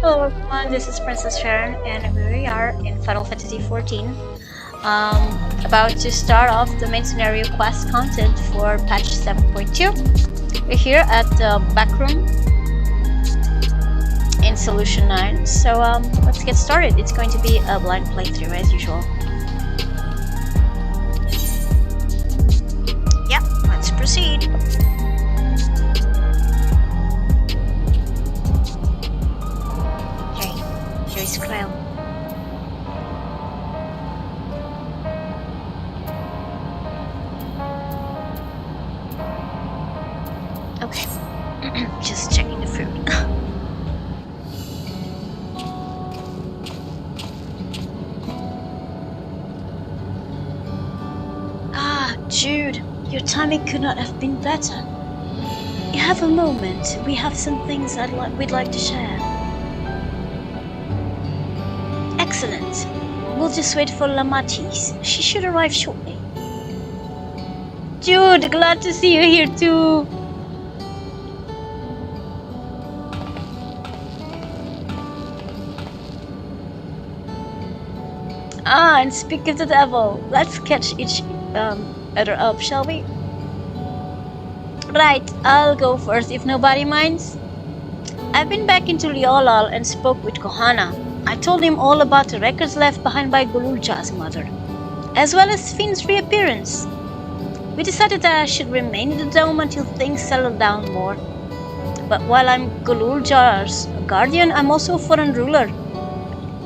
Hello everyone, this is Princess Farron and we are in Final Fantasy XIV. About to start off the main scenario quest content for patch 7.2. We're here at the back room in Solution 9. So let's get started. It's going to be a blind playthrough as usual. Yep, let's proceed. Here's Krell. Okay, just checking the food. Jude, your timing could not have been better. You have a moment. We have some things we'd like to share. Excellent. We'll just wait for Lamatis. She should arrive shortly. Jude, glad to see you here too. And speak of the devil, let's catch each other up, shall we? Right, I'll go first if nobody minds. I've been back into Liolal and spoke with Kohana. I told him all about the records left behind by Gululja's mother, as well as Finn's reappearance. We decided that I should remain in the dome until things settle down more. But while I'm Gululjar's guardian, I'm also a foreign ruler.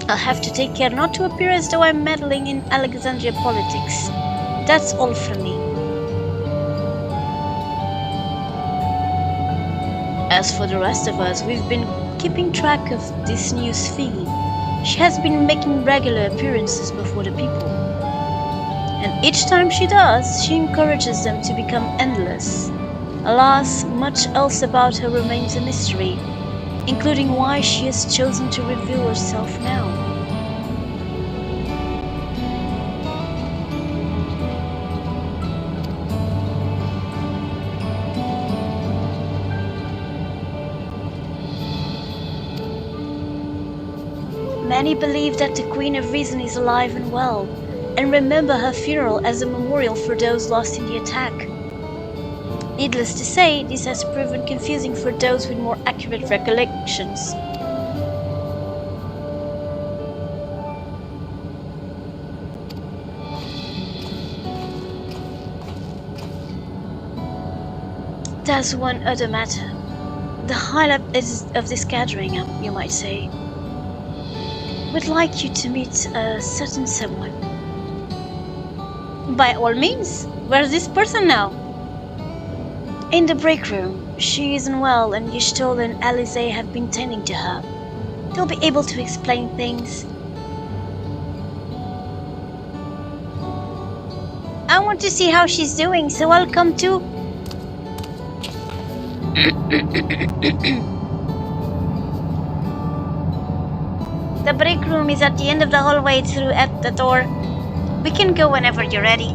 I'll have to take care not to appear as though I'm meddling in Alexandria politics. That's all from me. As for the rest of us, we've been keeping track of this new Sphinx. She has been making regular appearances before the people. And each time she does, she encourages them to become endless. Alas, much else about her remains a mystery, including why she has chosen to reveal herself now. Many believe that the Queen of Reason is alive and well, and remember her funeral as a memorial for those lost in the attack. Needless to say, this has proven confusing for those with more accurate recollections. There's one other matter. The highlight of this gathering, you might say. We'd like you to meet a certain someone. By all means, where's this person now? In the break room. She isn't well and Yishtol and Alize have been tending to her. They'll be able to explain things. I want to see how she's doing, so I'll come too. The break room is at the end of the hallway through at the door. We can go whenever you're ready.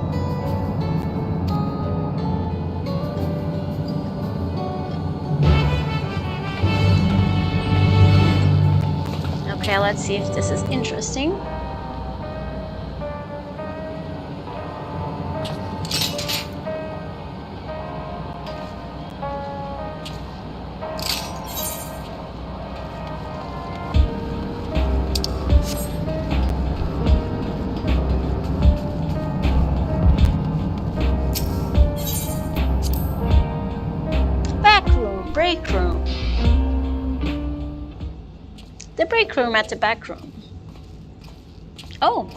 Okay, let's see if this is interesting. Break room. The break room at the back room. Oh.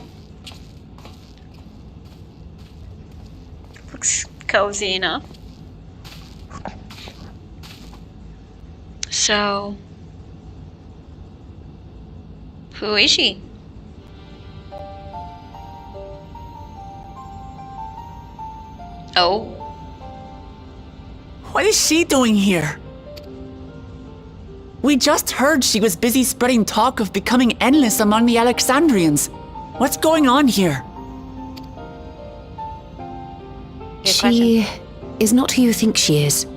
Looks cozy enough. So, who is she? Oh. What is she doing here? We just heard she was busy spreading talk of becoming endless among the Alexandrians. What's going on here? She is not who you think she is.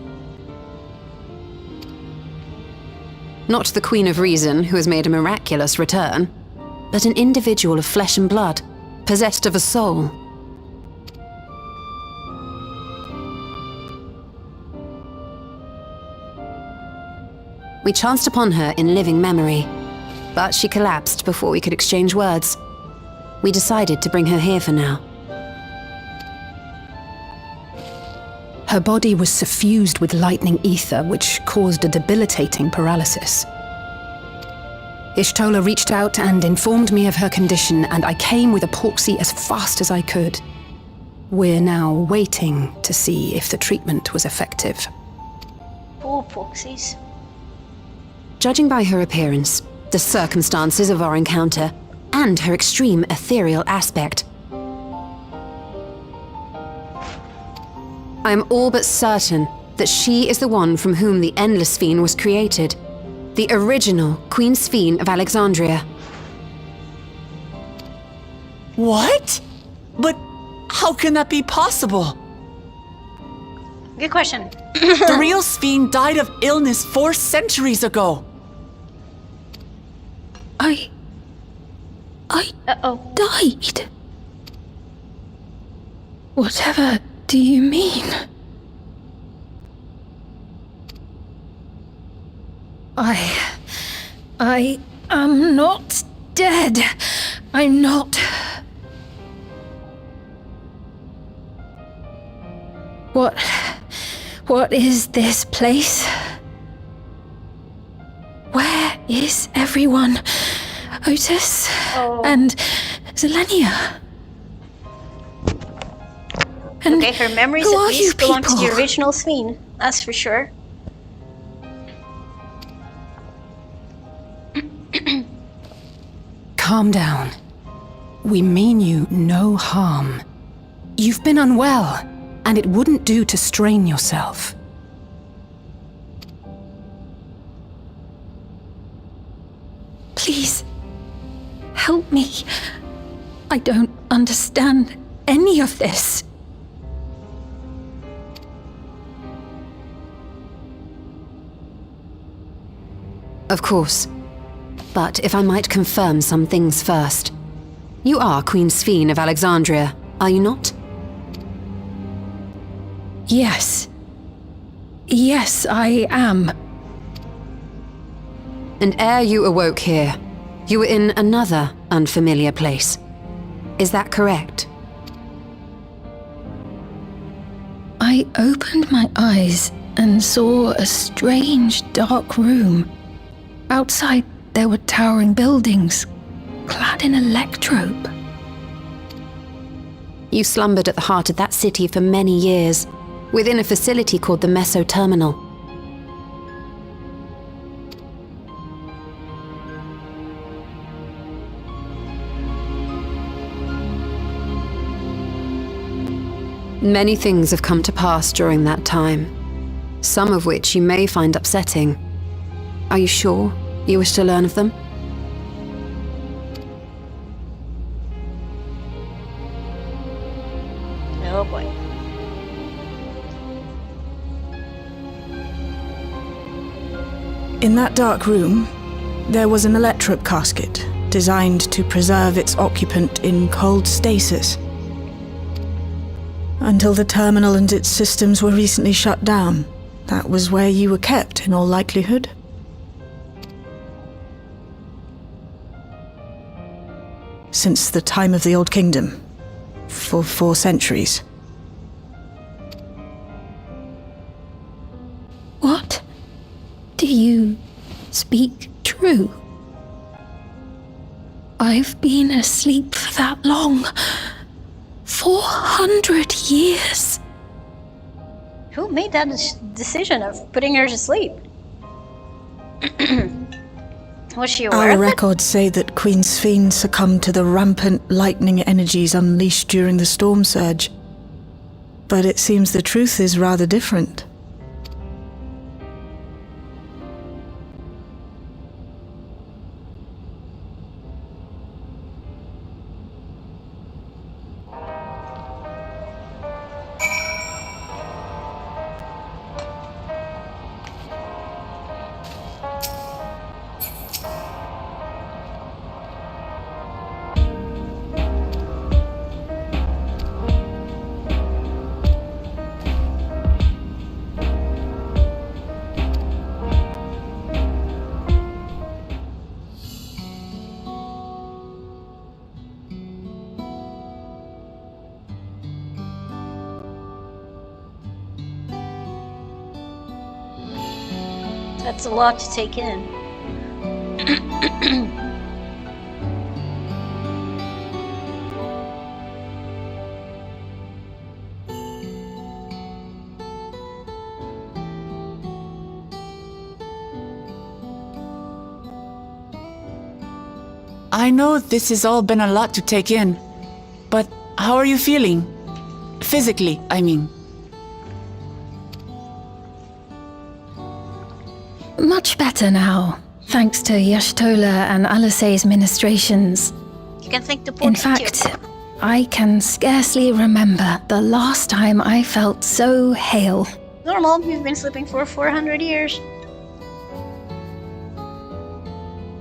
Not the Queen of Reason, who has made a miraculous return, but an individual of flesh and blood, possessed of a soul. We chanced upon her in living memory, but she collapsed before we could exchange words. We decided to bring her here for now. Her body was suffused with lightning ether, which caused a debilitating paralysis. Ishtola reached out and informed me of her condition, and I came with epoxy as fast as I could. We're now waiting to see if the treatment was effective. Poor Poxies. Judging by her appearance, the circumstances of our encounter, and her extreme ethereal aspect, I am all but certain that she is the one from whom the Endless Sphere was created. The original Queen Sphere of Alexandria. What? But how can that be possible? Good question. The real Sphere died of illness 4 centuries ago. I Uh-oh. died. Whatever do you mean? I am not dead. I'm not. What is this place? Where is everyone? Otis and Zelenia. And Okay, her memories who at are you least belong to the people? original Sphere, that's for sure. Calm down. We mean you no harm. You've been unwell, and it wouldn't do to strain yourself. Please, help me. I don't understand any of this. Of course. But if I might confirm some things first. You are Queen Sphere of Alexandria, are you not? Yes. Yes, I am. And ere you awoke here, you were in another unfamiliar place. Is that correct? I opened my eyes and saw a strange, dark room. Outside, there were towering buildings, clad in electrope. You slumbered at the heart of that city for many years, within a facility called the Meso Terminal. Many things have come to pass during that time, some of which you may find upsetting. Are you sure you wish to learn of them? Oh boy. In that dark room, there was an electrope casket designed to preserve its occupant in cold stasis. Until the terminal and its systems were recently shut down, that was where you were kept in all likelihood. Since the time of the Old Kingdom, for 4 centuries. What? Do you speak true? I've been asleep for that long. 400 years. Who made that decision of putting her to sleep? Was she aware Our of it? records say that Queen Sphere succumbed to the rampant lightning energies unleashed during the storm surge. But it seems the truth is rather different. That's a lot to take in. I know this has all been a lot to take in, but how are you feeling? Physically, I mean. Much better now, thanks to Yashtola and Alisei's ministrations. You can thank the In portrait fact, I can scarcely remember the last time I felt so hale. Normal, you've been sleeping for 400 years.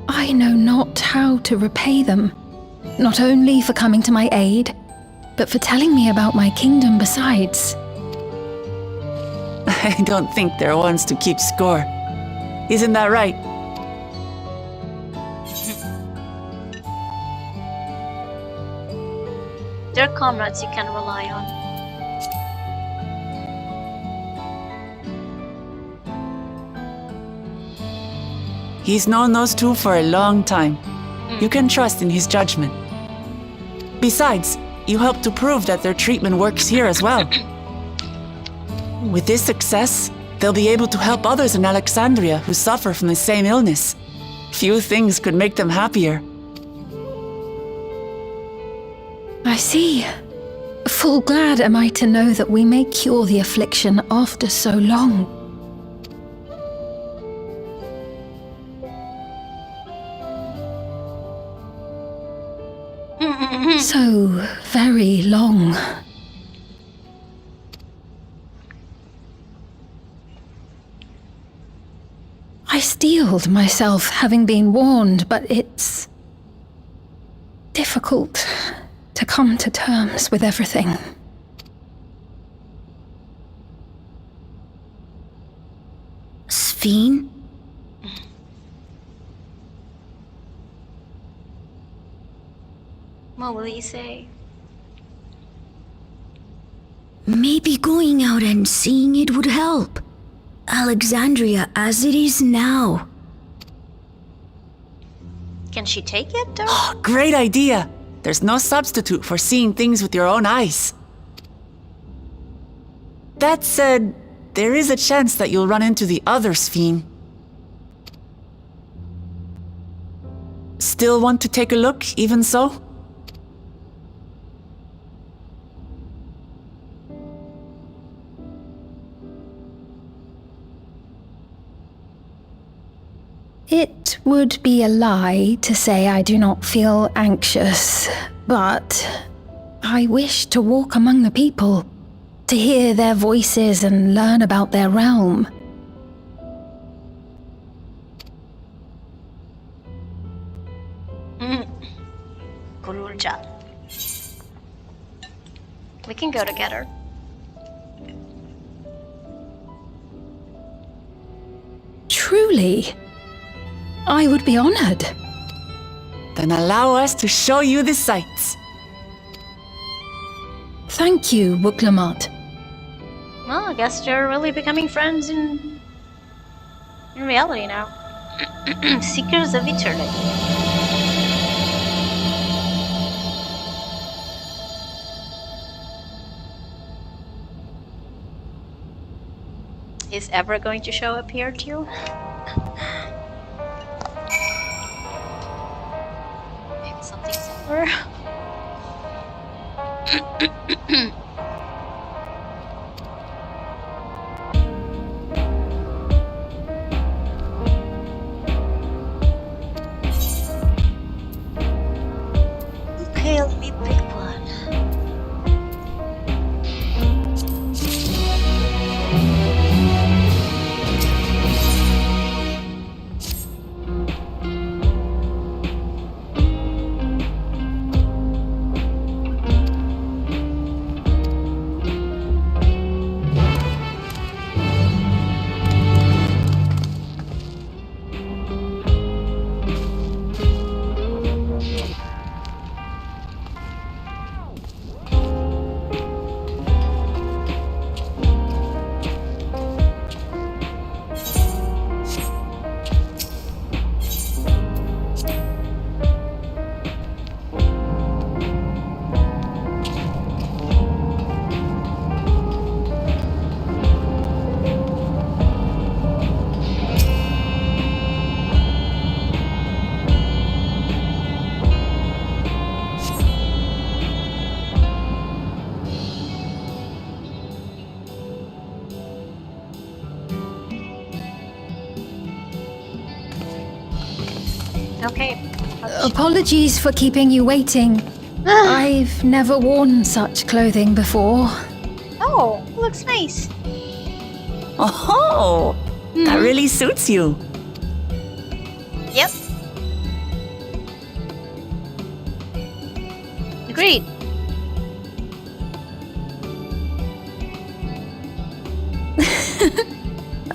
I know not how to repay them, not only for coming to my aid, but for telling me about my kingdom besides. I don't think they're ones to keep score. Isn't that right? They're comrades you can rely on. He's known those two for a long time. You can trust in his judgment. Besides, you helped to prove that their treatment works here as well. With this success, they'll be able to help others in Alexandria who suffer from the same illness. Few things could make them happier. I see. Full glad am I to know that we may cure the affliction after so long. So very long. I steeled myself, having been warned, but it's difficult to come to terms with everything. Sphene? What will he say? Maybe going out and seeing it would help. Alexandria as it is now. Can she take it, though? Great idea! There's no substitute for seeing things with your own eyes. That said, there is a chance that you'll run into the other Sphene. Still want to take a look, even so? It would be a lie to say I do not feel anxious, but I wish to walk among the people, to hear their voices and learn about their realm. Gululja. We can go together. Truly, I would be honored. Then allow us to show you the sights. Thank you, Wuklamot. Well, I guess they're really becoming friends in reality now. Seekers of Eternity. Is ever going to show up here too? Maybe something similar. Okay, let me pick one. Okay. Apologies for keeping you waiting. I've never worn such clothing before. Oh, looks nice. Oh, that really suits you. Yep. Agreed.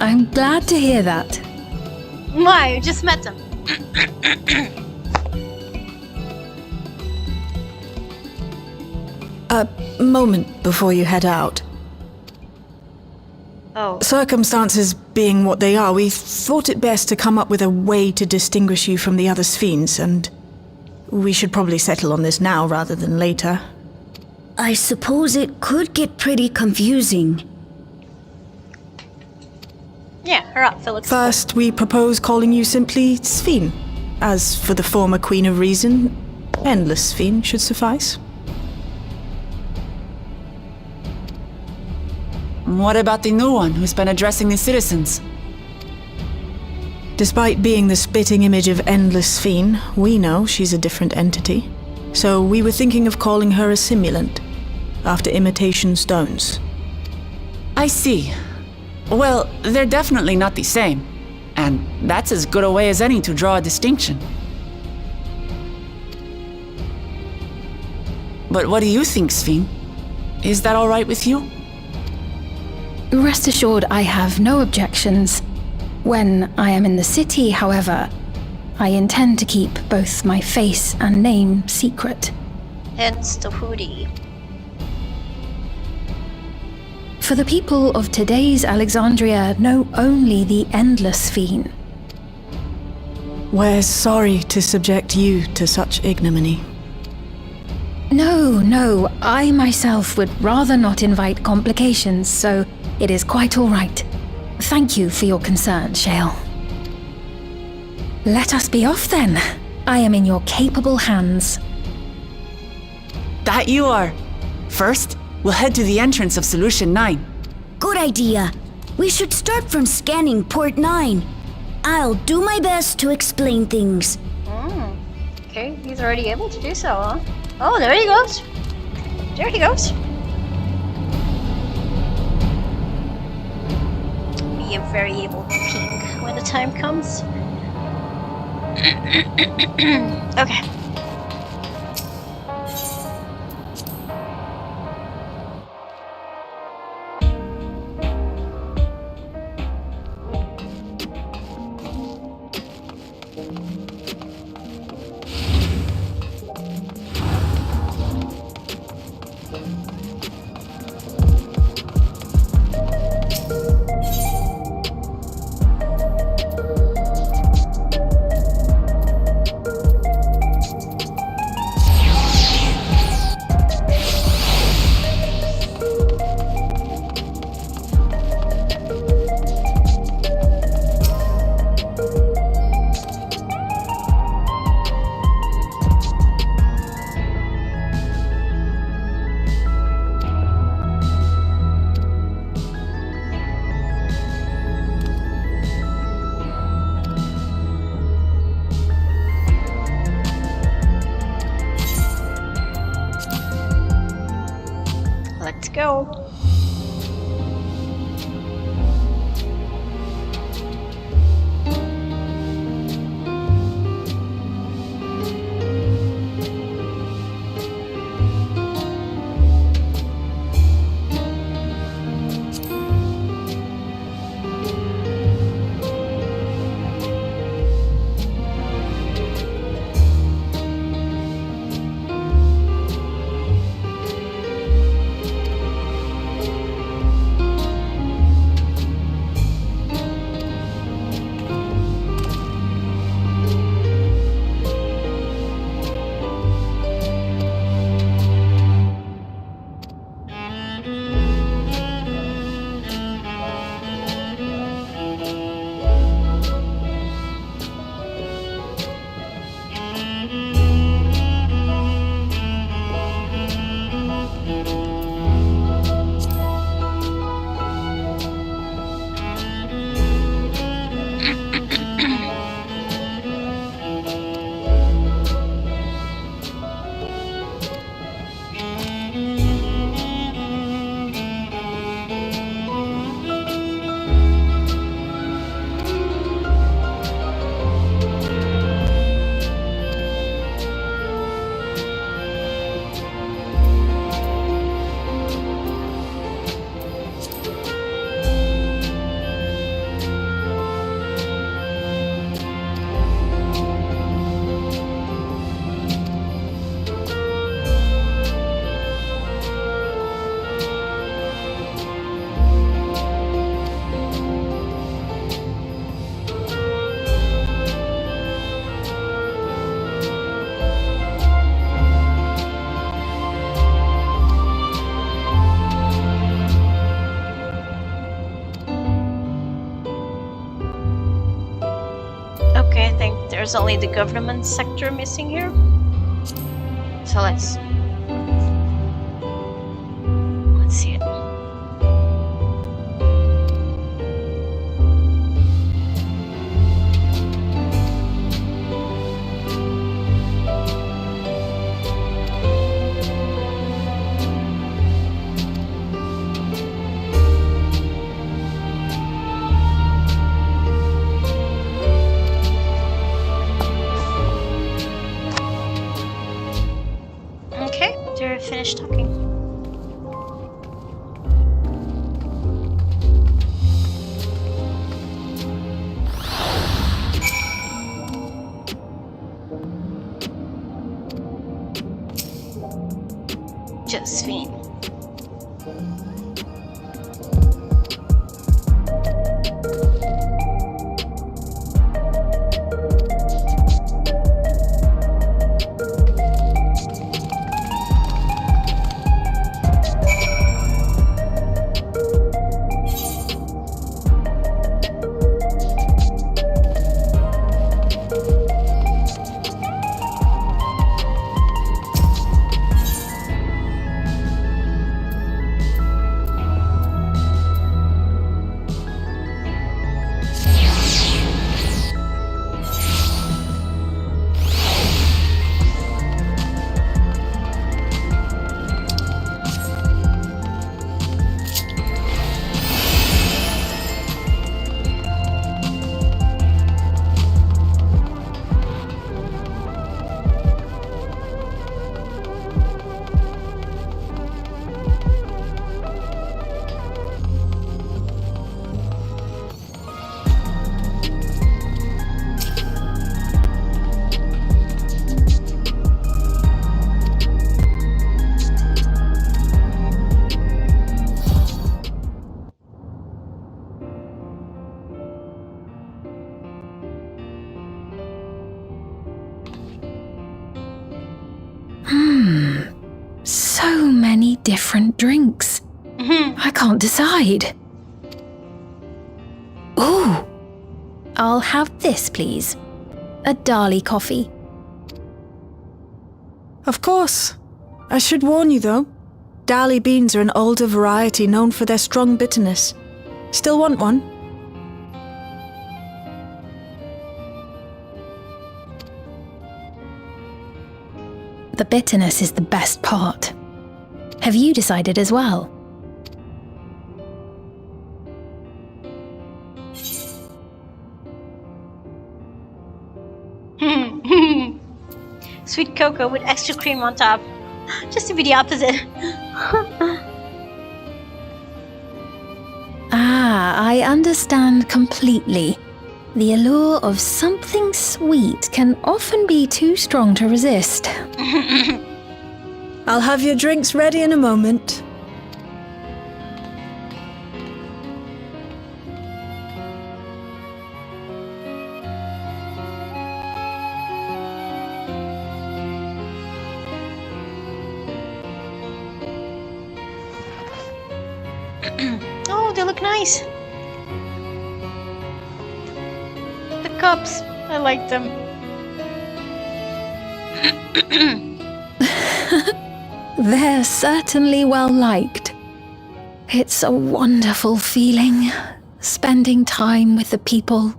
I'm glad to hear that. Why? You just met them. A moment before you head out. Oh. Circumstances being what they are, we thought it best to come up with a way to distinguish you from the other Sphenes, and we should probably settle on this now rather than later. I suppose it could get pretty confusing. Yeah, hurrah, Felix. First, we propose calling you simply Sphene. As for the former Queen of Reason, Endless Sphene should suffice. What about the new one who's been addressing the citizens? Despite being the spitting image of Endless Sphene, we know she's a different entity. So we were thinking of calling her a simulant, after imitation stones. I see. Well, they're definitely not the same. And that's as good a way as any to draw a distinction. But what do you think, Sphene? Is that all right with you? Rest assured, I have no objections. When I am in the city, however, I intend to keep both my face and name secret. Hence the hoodie. For the people of today's Alexandria know only the Endless Sphene. We're sorry to subject you to such ignominy. No, I myself would rather not invite complications, so it is quite all right. Thank you for your concern, Shale. Let us be off then. I am in your capable hands. That you are. First, we'll head to the entrance of Solution 9. Good idea. We should start from scanning Port 9. I'll do my best to explain things. Okay, he's already able to do so, huh? Oh, there he goes. There he goes. I am very able to peek when the time comes. Okay. Let's go. Okay, I think there's only the government sector missing here. So let's see it. Okay, they're finished talking. Josephine. So many different drinks. I can't decide. Ooh. I'll have this, please. A Dali coffee. Of course. I should warn you, though. Dali beans are an older variety known for their strong bitterness. Still want one? The bitterness is the best part. Have you decided as well? Sweet cocoa with extra cream on top. Just to be the opposite. I understand completely. The allure of something sweet can often be too strong to resist. I'll have your drinks ready in a moment. Oh, they look nice. The cups, I like them. They're certainly well liked. It's a wonderful feeling, spending time with the people.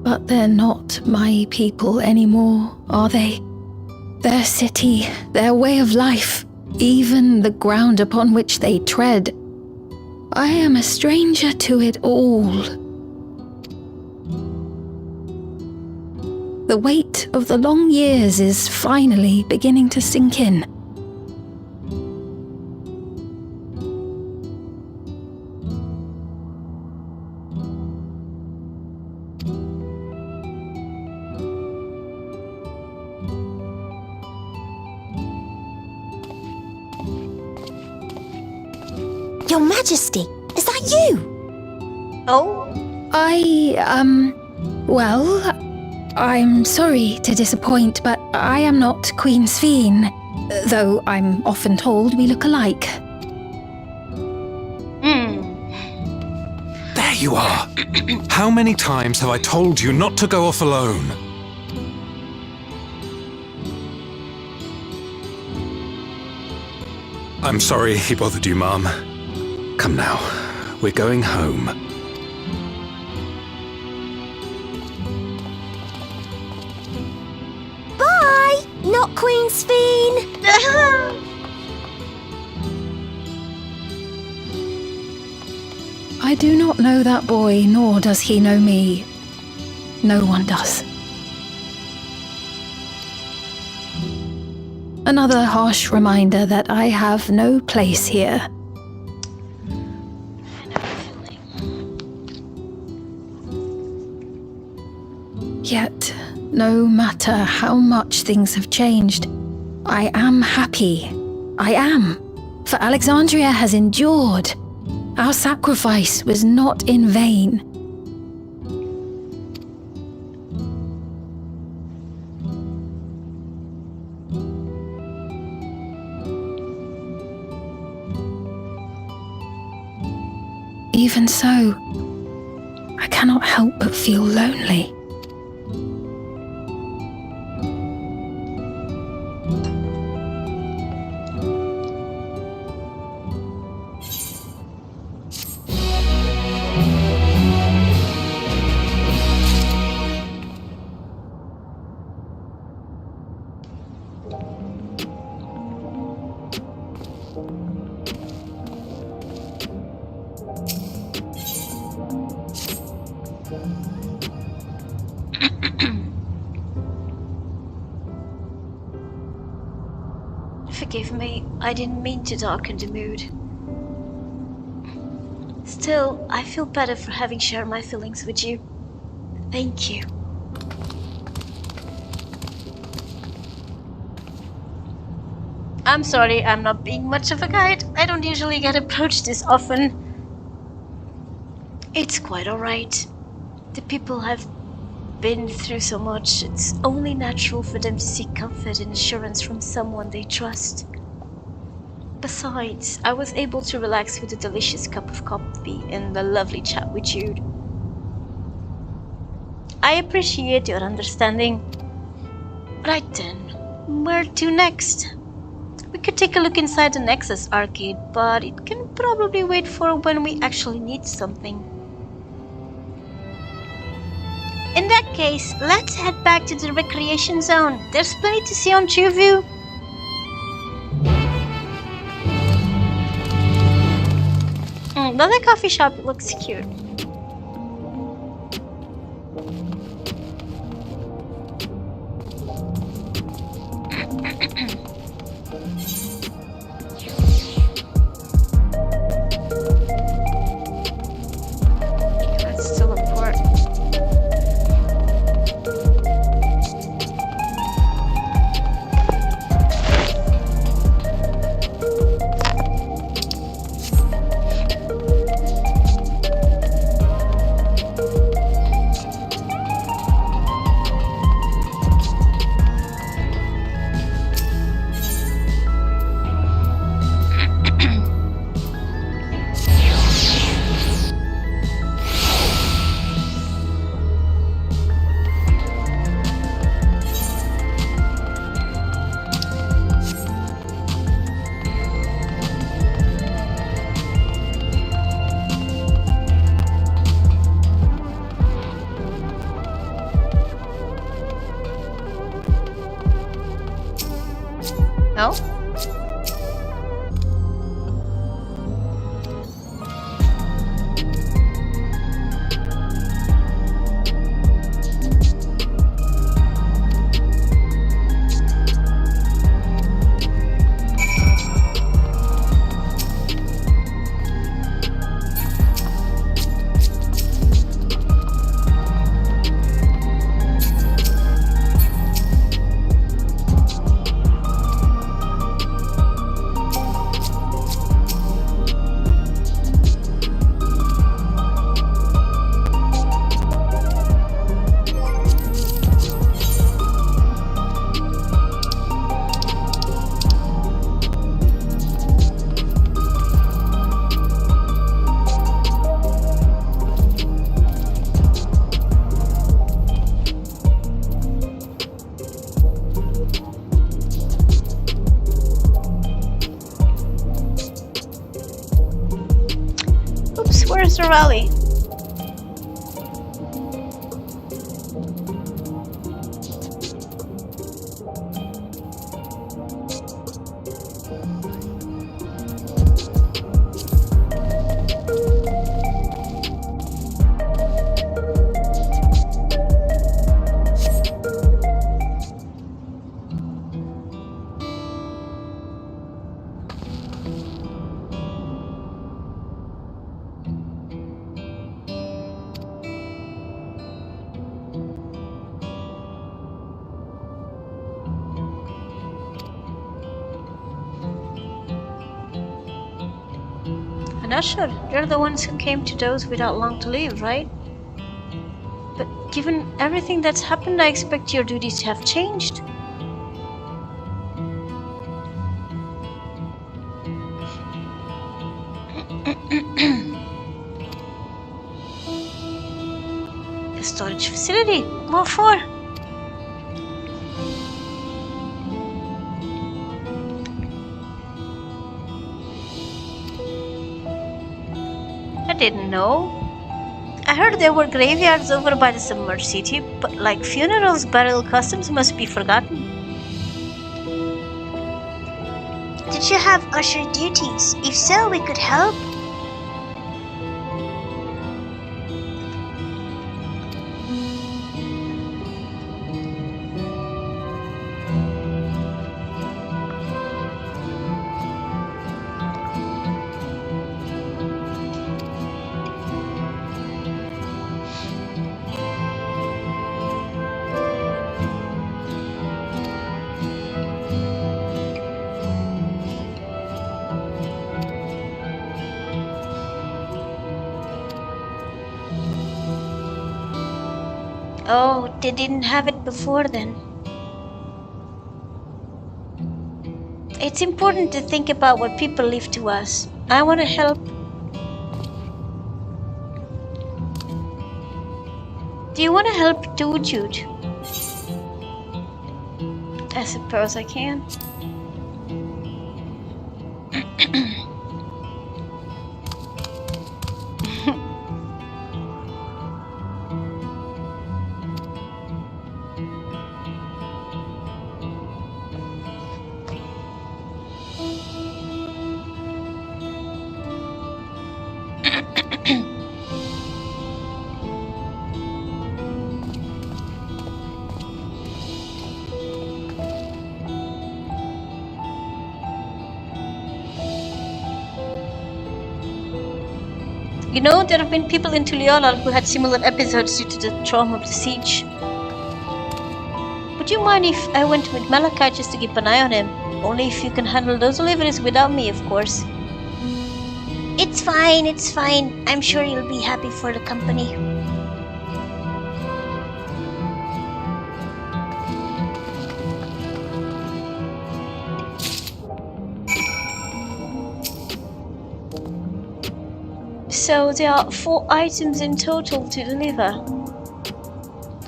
But they're not my people anymore, are they? Their city, their way of life, even the ground upon which they tread. I am a stranger to it all. The weight of the long years is finally beginning to sink in. Your Majesty, is that you? Oh? Well, I'm sorry to disappoint, but I am not Queen Sphene, though I'm often told we look alike. There you are! How many times have I told you not to go off alone? I'm sorry he bothered you, Mom. Come now, we're going home. Bye, not Queen Sphene. I do not know that boy, nor does he know me. No one does. Another harsh reminder that I have no place here. Yet, no matter how much things have changed, I am happy. I am. For Alexandria has endured. Our sacrifice was not in vain. Even so, I cannot help but feel lonely. Forgive me, I didn't mean to darken the mood. Still, I feel better for having shared my feelings with you. Thank you. I'm sorry, I'm not being much of a guide. I don't usually get approached this often. It's quite alright. The people have been through so much, it's only natural for them to seek comfort and assurance from someone they trust. Besides, I was able to relax with a delicious cup of coffee and a lovely chat with you. I appreciate your understanding. Right then, where to next? We could take a look inside the Nexus arcade, but it can probably wait for when we actually need something. In that case, let's head back to the recreation zone. There's plenty to see on Chuvu. The coffee shop looks cute. Let's teleport. Where's the rally? I'm not sure. They're the ones who came to those without long to live, right? But given everything that's happened, I expect your duties have changed. The storage facility. What for? I didn't know. I heard there were graveyards over by the submerged city, but like funerals, burial customs must be forgotten. Did you have usher duties? If so, we could help. Oh, they didn't have it before then. It's important to think about what people leave to us. I want to help. Do you want to help too, Jude? I suppose I can. You know, there have been people in Tuliolal who had similar episodes due to the trauma of the siege. Would you mind if I went with Malachi just to keep an eye on him? Only if you can handle those deliveries without me, of course. It's fine, it's fine. I'm sure you'll be happy for the company. So there are 4 items in total to deliver.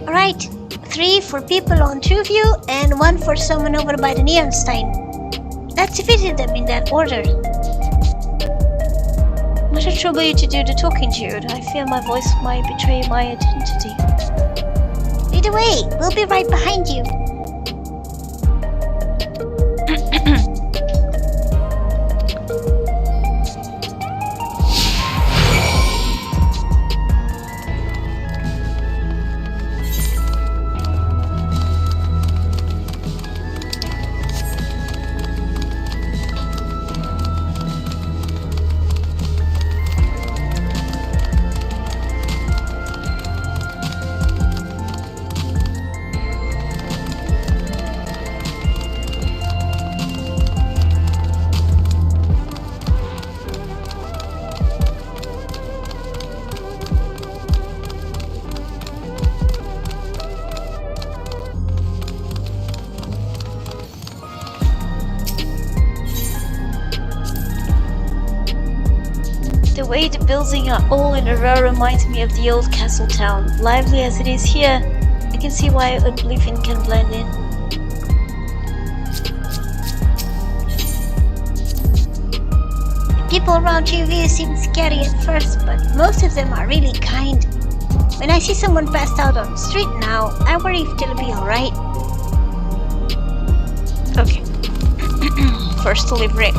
Alright, 3 for people on Trueview and 1 for someone over by the Neonstein. Let's visit them in that order. Not to trouble you to do the talking, Jude. I fear my voice might betray my identity. Lead the way, we'll be right behind you. The way the buildings are all in a row reminds me of the old castle town. Lively as it is here, I can see why Oblivion can blend in. People around TV seem scary at first, but most of them are really kind. When I see someone passed out on the street now, I worry if they'll be alright. Okay. First delivery.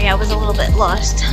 I was a little bit lost.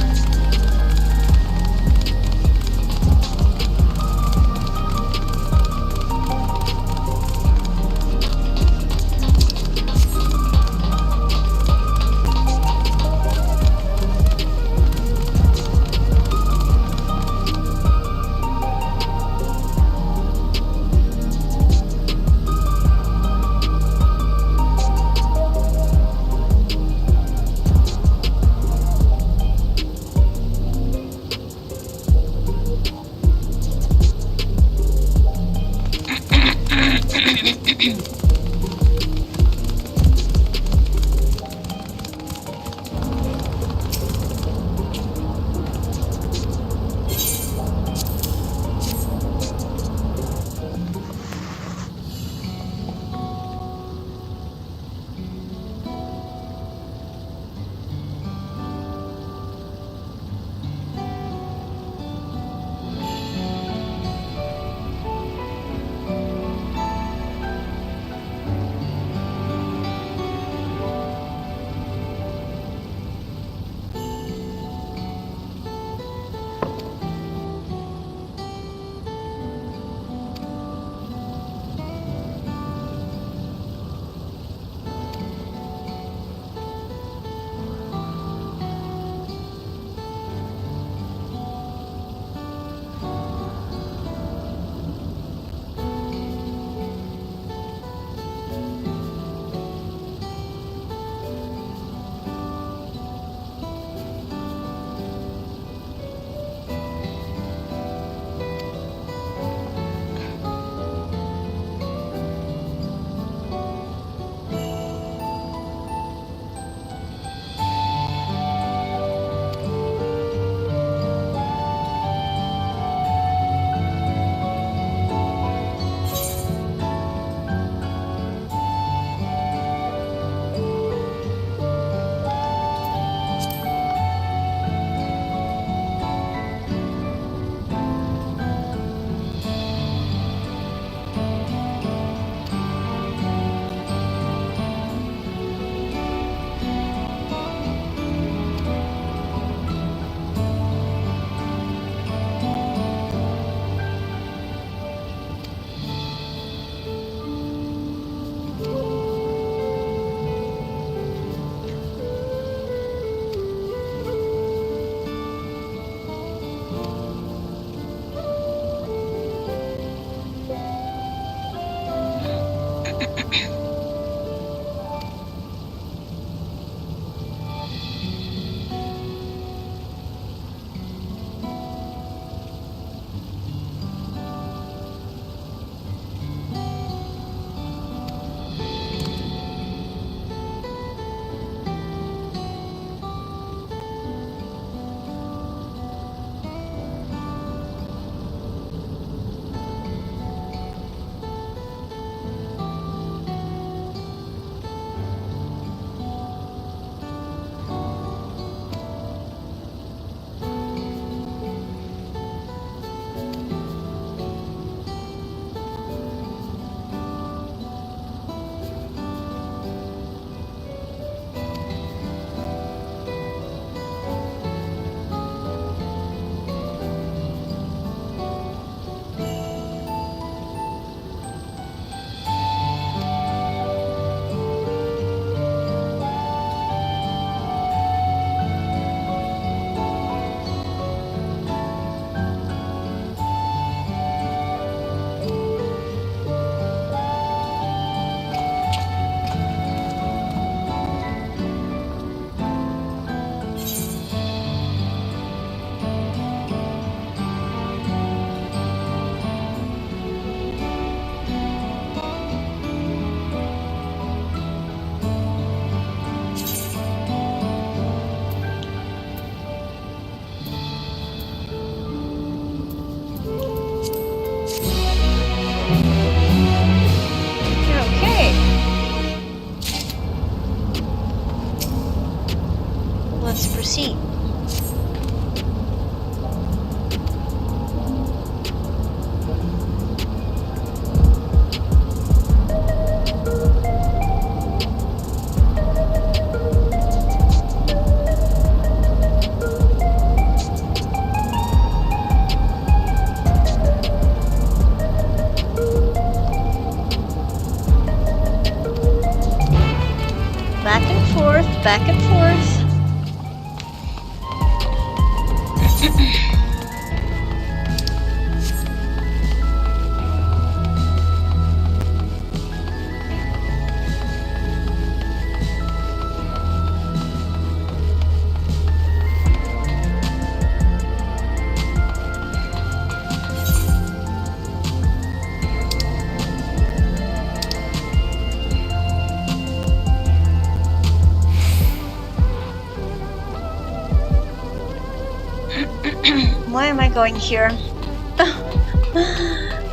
Why am I going here?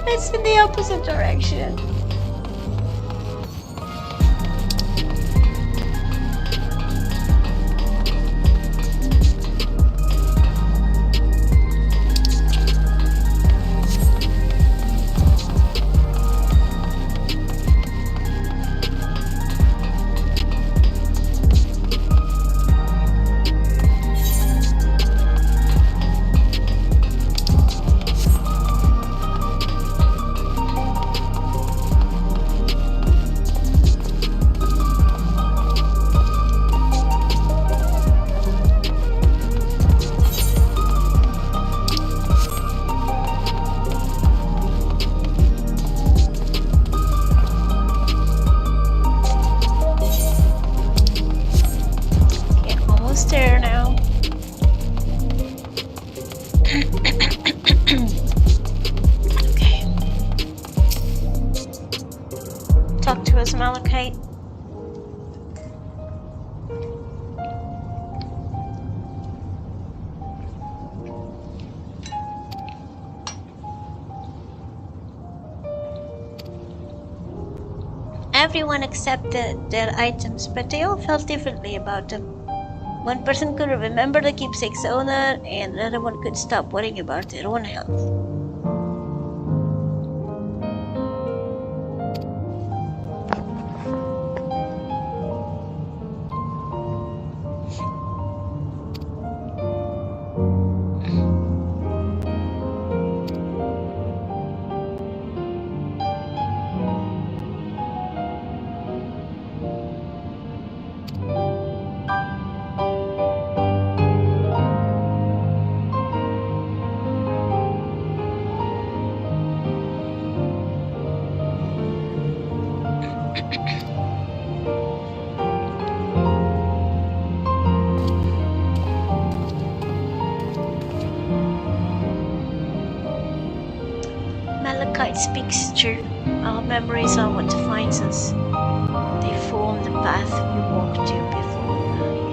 It's in the opposite direction. There now. Okay. Talk to us, Malachite. Everyone accepted their items, but they all felt differently about them. One person could remember the keepsake's owner, and another one could stop worrying about their own health. Malachite speaks true. Our memories are what defines us. They form the path we walk to before we die.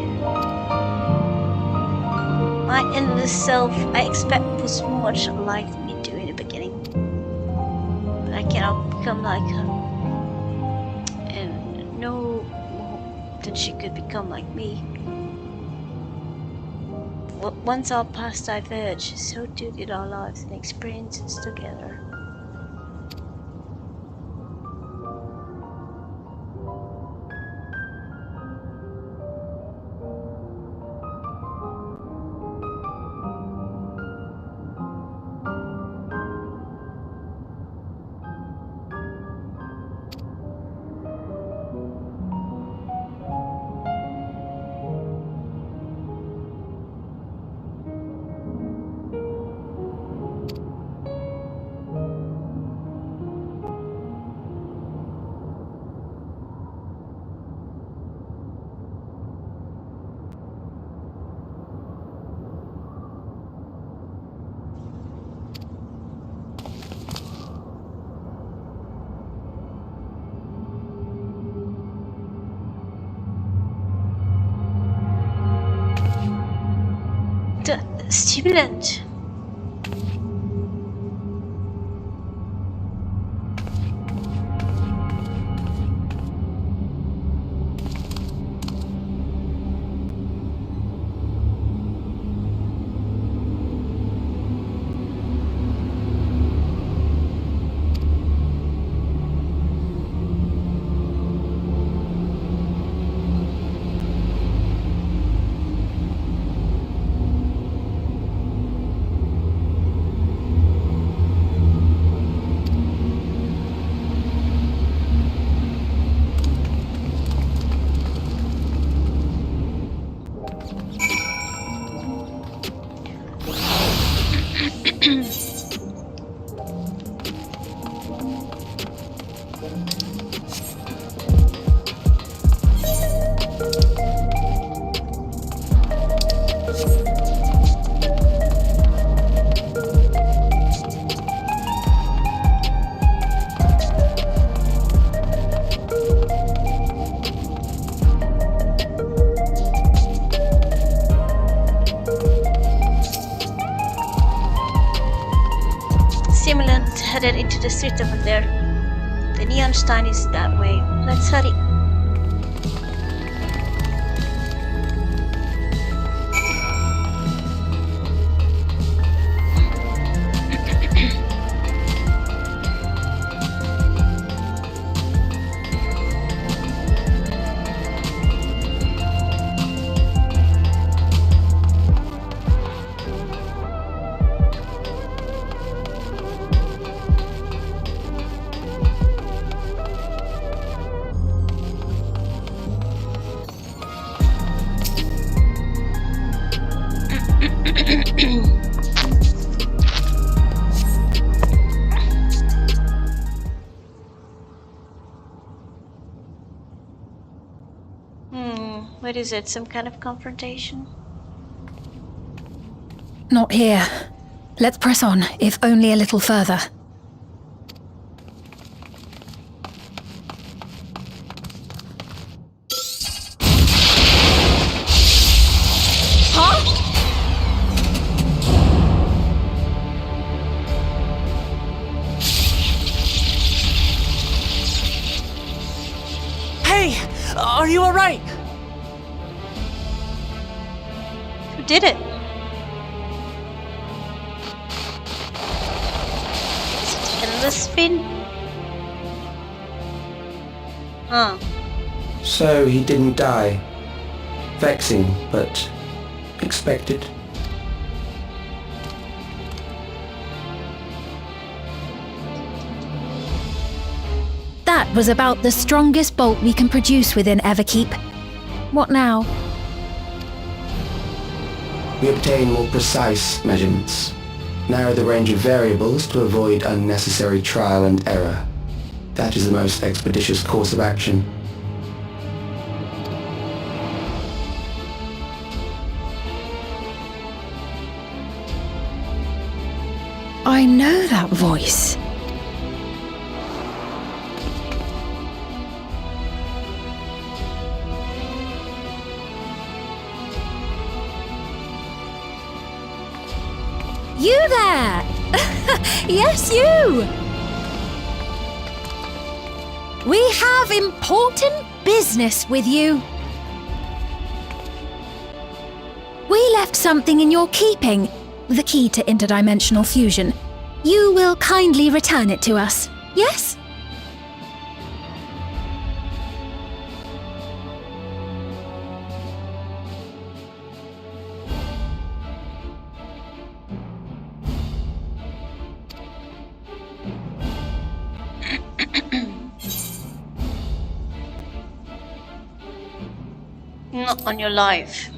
My endless self, I expect, was much like me too in the beginning. But I cannot become like her. And no more than she could become like me. Once our paths diverged, so too did our lives and experiences together. Stimulant. Simulant headed into the street over there. The neon sign is that way. Let's hurry. What is it? Some kind of confrontation? Not here. Let's press on, if only a little further. Hey! Are you alright? Who did it? Is it endless spin? Huh. So he didn't die. Vexing, but expected. That was about the strongest bolt we can produce within Everkeep. What now? We obtain more precise measurements. Narrow the range of variables to avoid unnecessary trial and error. That is the most expeditious course of action. I know that voice. You there! Yes, you! We have important business with you. We left something in your keeping, the key to interdimensional fusion. You will kindly return it to us, yes? Not on your life.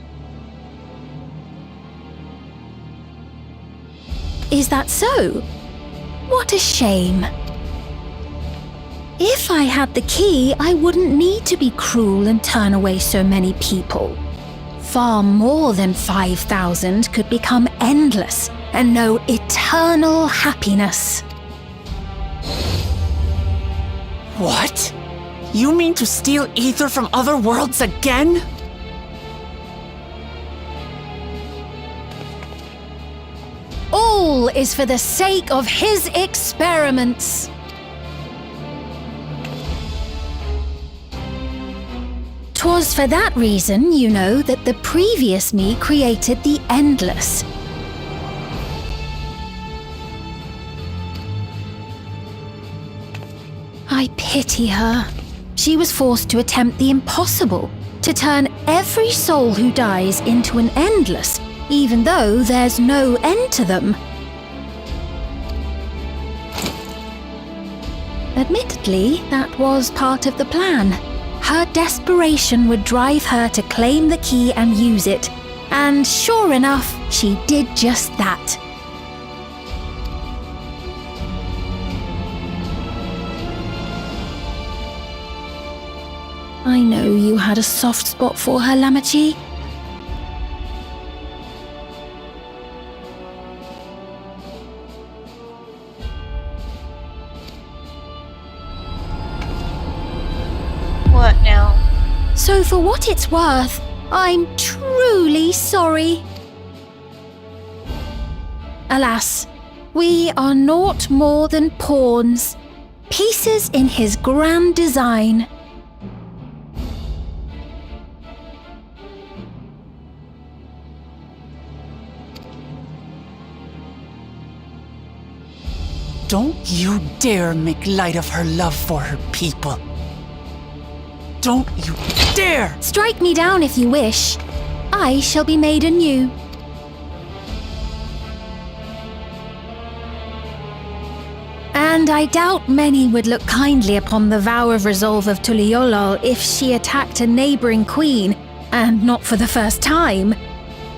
Is that so? What a shame. If I had the key, I wouldn't need to be cruel and turn away so many people. Far more than 5,000 could become endless and know eternal happiness. What? You mean to steal ether from other worlds again? All is for the sake of his experiments. 'Twas for that reason, you know, that the previous me created the endless. I pity her. She was forced to attempt the impossible, to turn every soul who dies into an endless, even though there's no end to them. Admittedly, that was part of the plan. Her desperation would drive her to claim the key and use it, and sure enough, she did just that. I know you had a soft spot for her, Lamachi. What now? So for what it's worth, I'm truly sorry. Alas, we are naught more than pawns, pieces in his grand design. Don't you dare make light of her love for her people. Don't you dare! Strike me down if you wish. I shall be made anew. And I doubt many would look kindly upon the vow of resolve of Tuliolol if she attacked a neighboring queen, and not for the first time.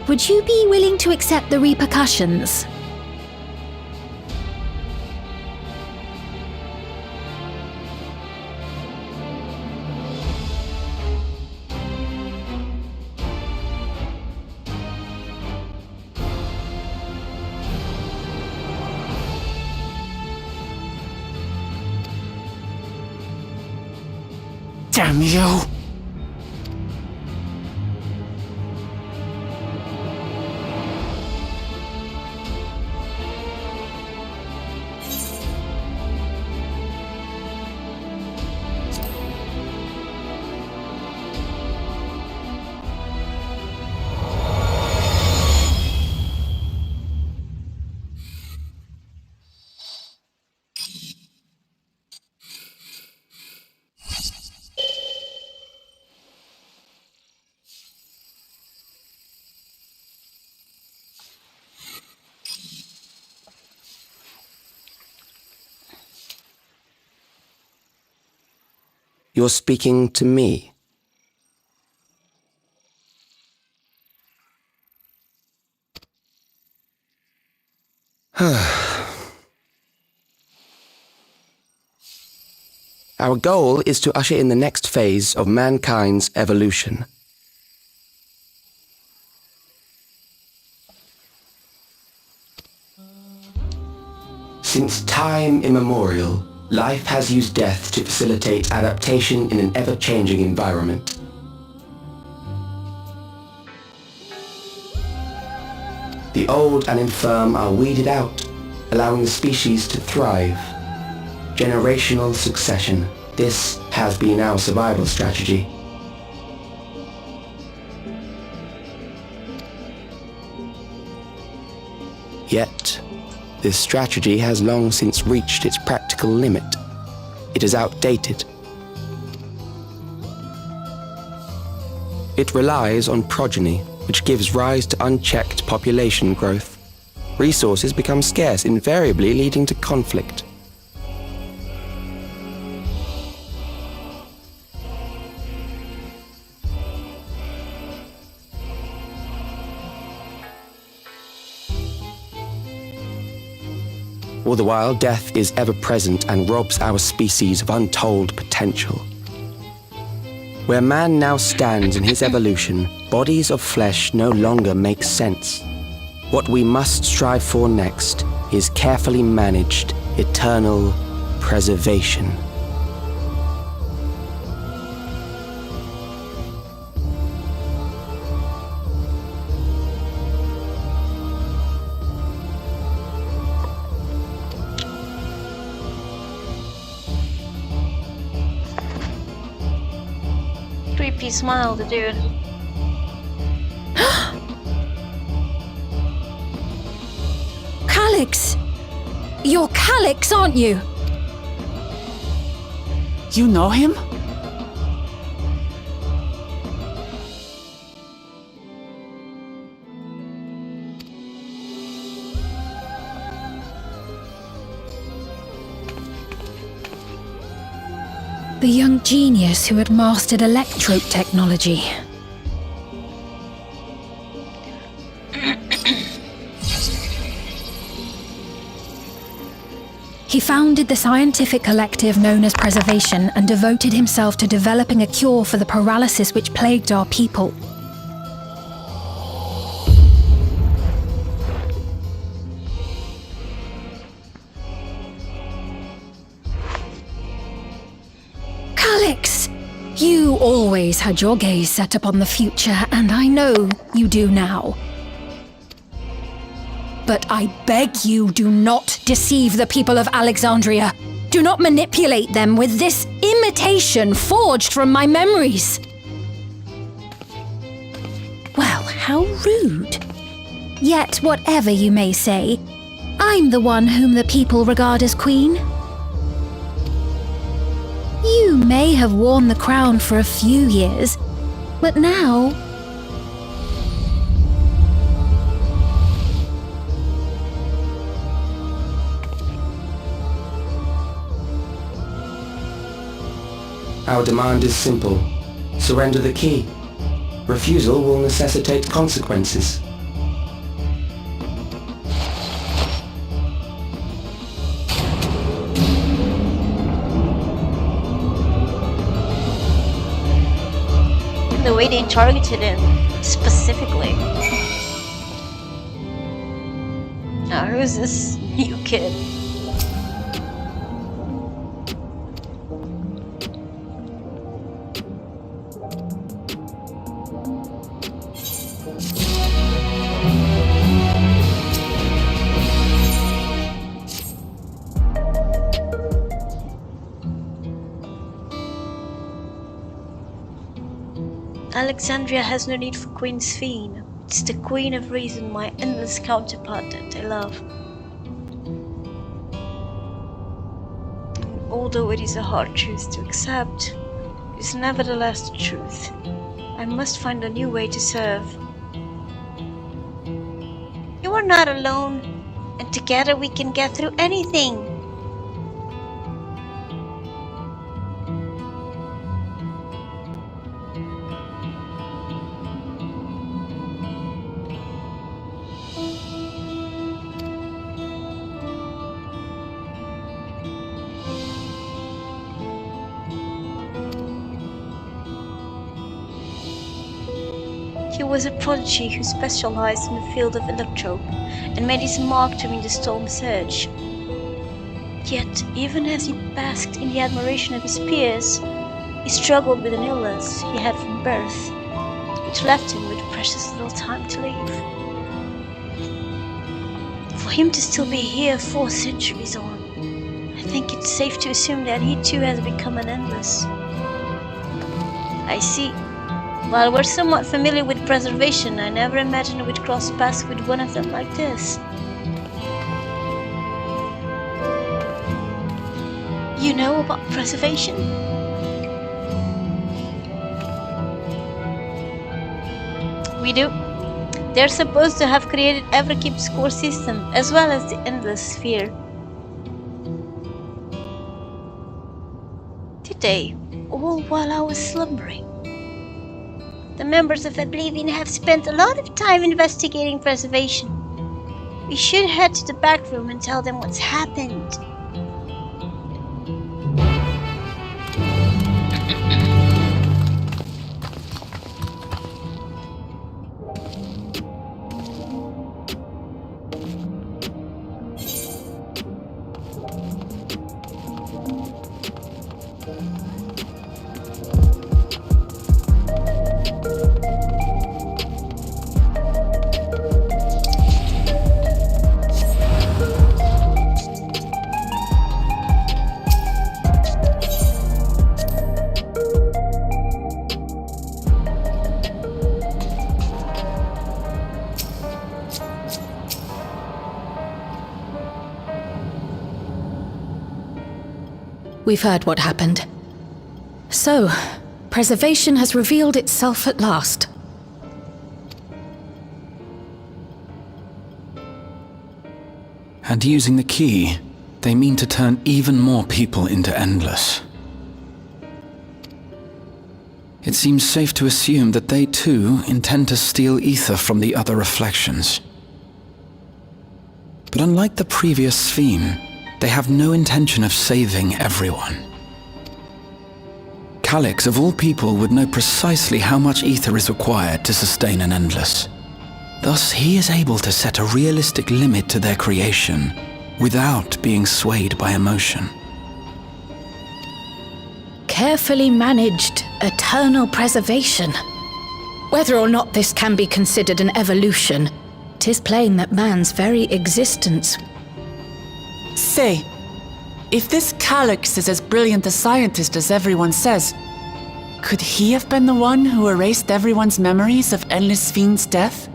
Would you be willing to accept the repercussions? Damn you! You're speaking to me. Our goal is to usher in the next phase of mankind's evolution. Since time immemorial, life has used death to facilitate adaptation in an ever-changing environment. The old and infirm are weeded out, allowing the species to thrive. Generational succession. This has been our survival strategy. Yet, this strategy has long since reached its practical limit. It is outdated. It relies on progeny, which gives rise to unchecked population growth. Resources become scarce, invariably leading to conflict. All the while, death is ever present and robs our species of untold potential. Where man now stands in his evolution, bodies of flesh no longer make sense. What we must strive for next is carefully managed, eternal preservation. Creepy smile, the dude. Calyx! You're Calyx, aren't you? You know him? The young genius who had mastered electrope technology. He founded the scientific collective known as Preservation and devoted himself to developing a cure for the paralysis which plagued our people. Calix! You always had your gaze set upon the future, and I know you do now. But I beg you, do not deceive the people of Alexandria. Do not manipulate them with this imitation forged from my memories. Well, how rude. Yet, whatever you may say, I'm the one whom the people regard as queen. You may have worn the crown for a few years, but now... Our demand is simple. Surrender the key. Refusal will necessitate consequences. The way they targeted him specifically. Now, who's this new kid? Alexandria has no need for Queen Sphene. It's the Queen of Reason, my endless counterpart that I love. Although it is a hard truth to accept, it is nevertheless the truth. I must find a new way to serve. You are not alone, and together we can get through anything. He was a prodigy who specialized in the field of electro and made his mark during the storm surge. Yet, even as he basked in the admiration of his peers, he struggled with an illness he had from birth, which left him with precious little time to live. For him to still be here 4 centuries on, I think it's safe to assume that he too has become an endless. I see. While we're somewhat familiar with preservation, I never imagined we'd cross paths with one of them like this. You know about preservation? We do. They're supposed to have created Everkeep score system as well as the Endless Sphere. Today, all while I was slumbering. The members of Oblivion have spent a lot of time investigating preservation. We should head to the back room and tell them what's happened. We've heard what happened. So, preservation has revealed itself at last. And using the key, they mean to turn even more people into Endless. It seems safe to assume that they too intend to steal ether from the other reflections. But unlike the previous Sphene, They have no intention of saving everyone. Calix, of all people, would know precisely how much ether is required to sustain an endless. Thus, he is able to set a realistic limit to their creation without being swayed by emotion. Carefully managed eternal preservation. Whether or not this can be considered an evolution, 'tis plain that man's very existence... Say, if this Calix is as brilliant a scientist as everyone says, could he have been the one who erased everyone's memories of Endless Fiend's death?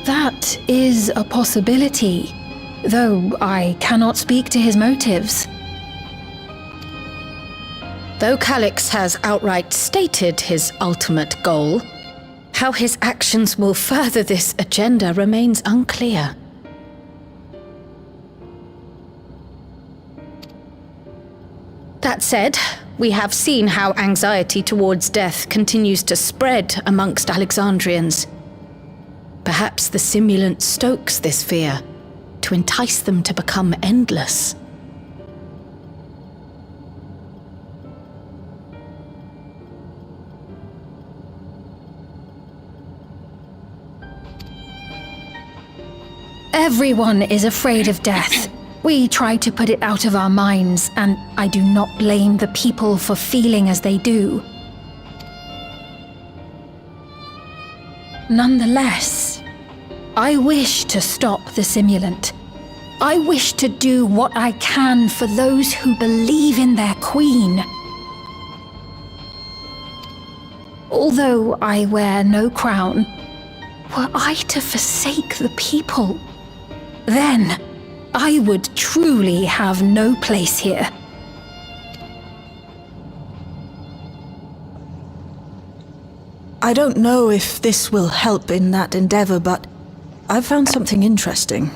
That is a possibility, though I cannot speak to his motives. Though Calix has outright stated his ultimate goal, how his actions will further this agenda remains unclear. That said, we have seen how anxiety towards death continues to spread amongst Alexandrians. Perhaps the simulant stokes this fear to entice them to become endless. Everyone is afraid of death. We try to put it out of our minds, and I do not blame the people for feeling as they do. Nonetheless, I wish to stop the simulant. I wish to do what I can for those who believe in their queen. Although I wear no crown, were I to forsake the people, then I would truly have no place here. I don't know if this will help in that endeavor, but I've found something interesting.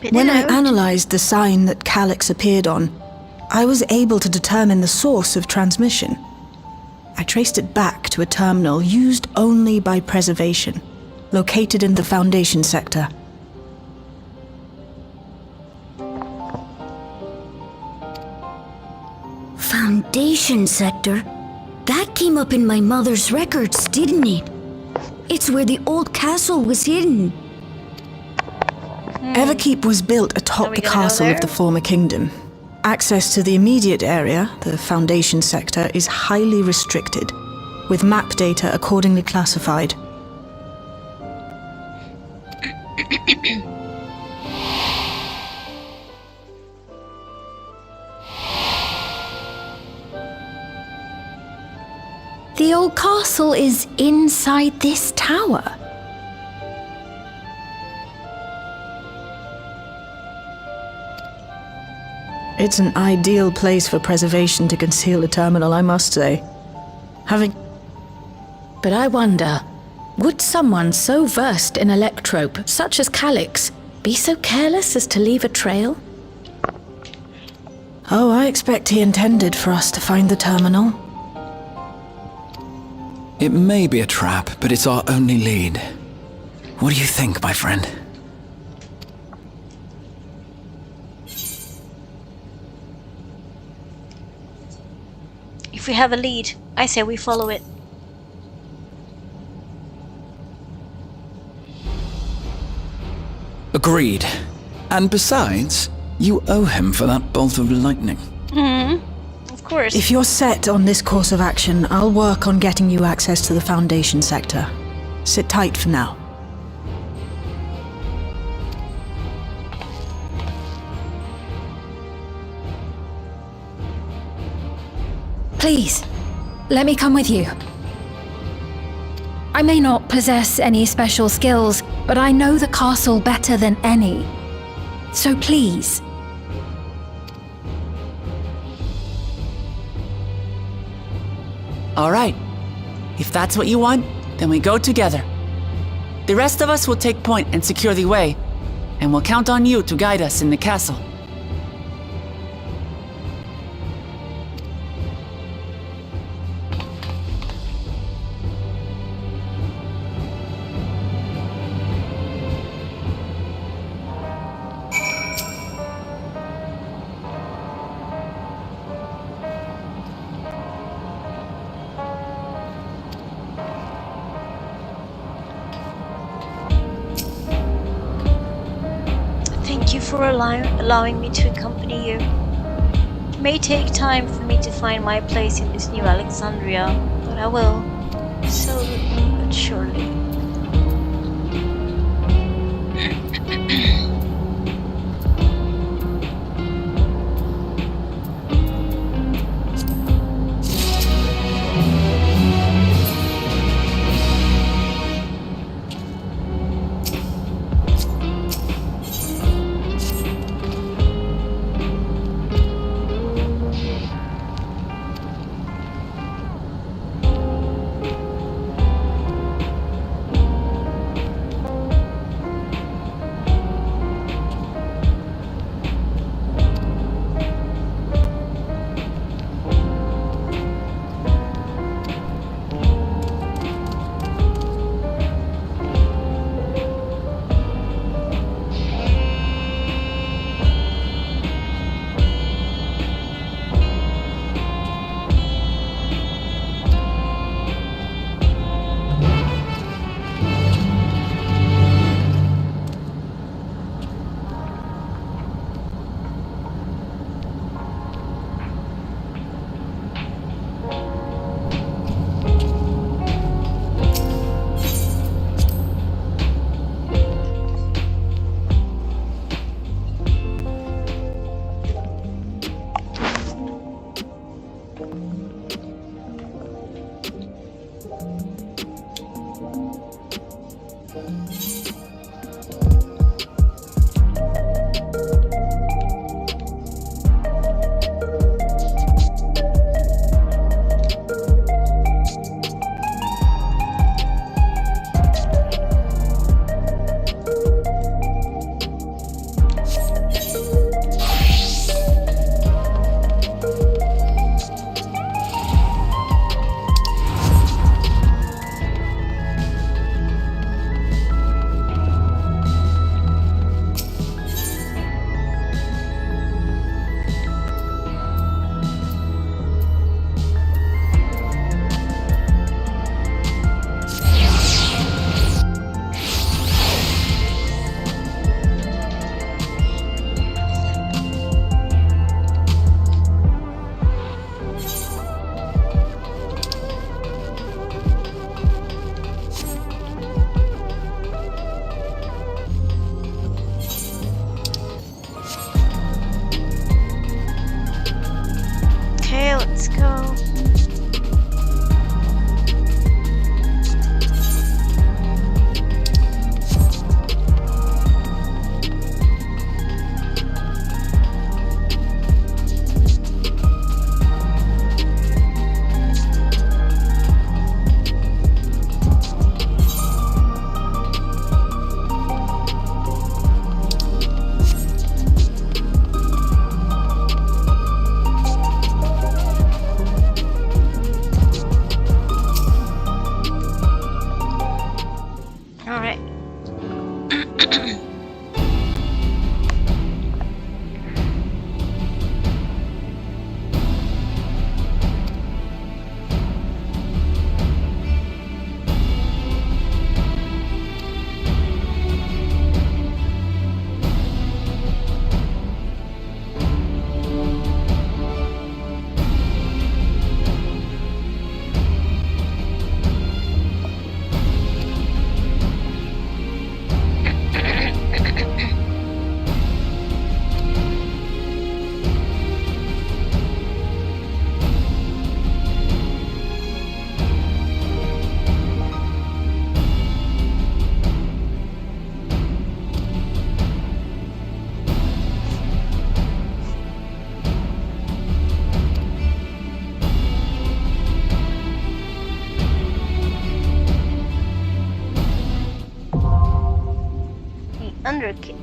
When I analyzed the sign that Calix appeared on, I was able to determine the source of transmission. I traced it back to a terminal used only by preservation, located in the Foundation sector. Foundation sector? That came up in my mother's records, didn't it? It's where the old castle was hidden. Everkeep was built atop the castle of the former kingdom. Access to the immediate area, the Foundation sector, is highly restricted, with map data accordingly classified. The old castle is inside this tower. It's an ideal place for preservation to conceal a terminal, I must say. But I wonder, would someone so versed in electrope, such as Calix, be so careless as to leave a trail? Oh, I expect he intended for us to find the terminal. It may be a trap, but it's our only lead. What do you think, my friend? If we have a lead, I say we follow it. Agreed. And besides, you owe him for that bolt of lightning. Of course. If you're set on this course of action, I'll work on getting you access to the Foundation sector. Sit tight for now. Please, let me come with you. I may not possess any special skills, but I know the castle better than any. So please. All right. If that's what you want, then we go together. The rest of us will take point and secure the way, and we'll count on you to guide us in the castle. Thank you for allowing me to accompany you. It may take time for me to find my place in this new Alexandria, but I will. Slowly but surely. Let's go. Underkit.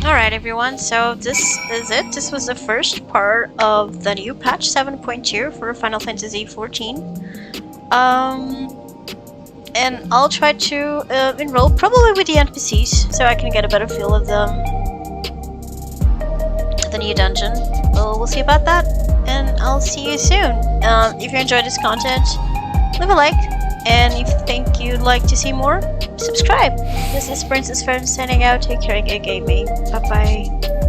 Alright everyone, so this is it. This was the first part of the new patch 7.2 for Final Fantasy XIV. And I'll try to enroll probably with the NPCs so I can get a better feel of the new dungeon. We'll see about that, and I'll see you soon. If you enjoyed this content, leave a like, And if you think you'd like to see more, subscribe. This is Princess Farron signing out. Take care, gaming. Bye bye.